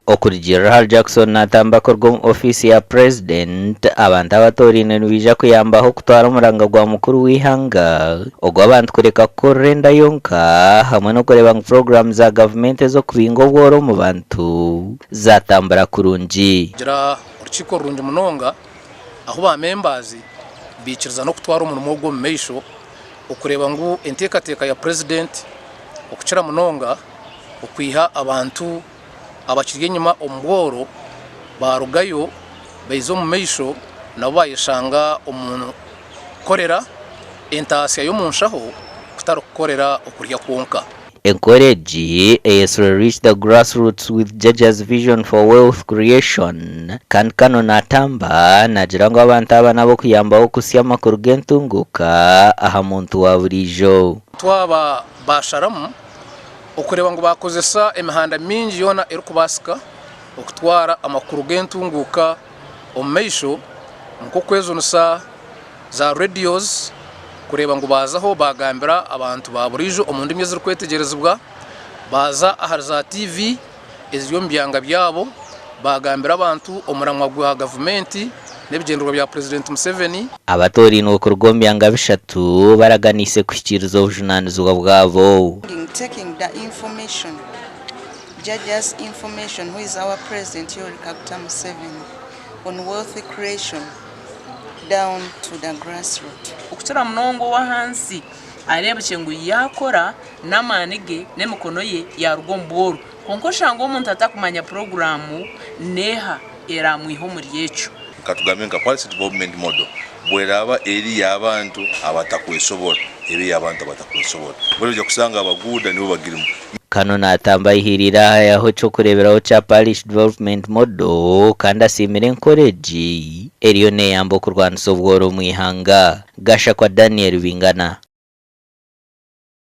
Okurigira Jackson natamba korwa ofisi ya President abantu abatorine nubija kuyambaho kutwara umuranga gwa mukuru w'ihanga ogwa abantu kureka korenda yonka hamwe no kureba program za government zo kubingo bworo mu bantu zatambara kurungi gira urukiko rungi munonga aho ba members bikiriza no kutwara umuntu gwo meisho ukureba ngo entekateka ya President okucira munonga okwiha abantu abakiriye nyuma ombworo barugayo baizo mu meisho nabo bayishanga umuntu korera entasiya yo munshaho kutarukorera okurya konka. Encourage is to reach the grassroots with judges' vision for wealth creation. Kano natamba nagira ngo abantu aba nabo kuyambaho kusya amakuru gentunguka aha muntu wa buriijo. Twaba basharamu okureba ngo bakozesa emihanda mingi yona erukubasika okutwara amakuru gentunguka omeisho nko kwezonusa za radios kureba ngo bazaho bagambira abantu ba buriijo omundu imyezi rukwetegerezibwa baza aha za TV ezyo mbyanga byabo bagambira abantu omuramwa gwa gavumenti n'ebigenderwa bya President Museveni. Abatori nuko rwombyanga bishatu baraganise kwikirizo ubujunanizwa bwabo. Taking the information, judges information, who is our President Museveni, on wealth creation down to the grassroots. Okuchira mnongo wa hansi areba cyengu yakora namanige nemukono ye ya rugomboro konko shango umuntu atakumanya programu neha era mwiho muri yecho katugamenga policy development model bweraba eri yabantu abatakwesobora eri yabantu abatakwesobora bweje kusanga abaguda nibo bagirimu. Kano natamba ihirira yaho cyo kureberaho cha policy development model kandi asimire encourage eriyo ne yambo kurwanisa ubworo mwihanga gasha kwa Daniel Bingana.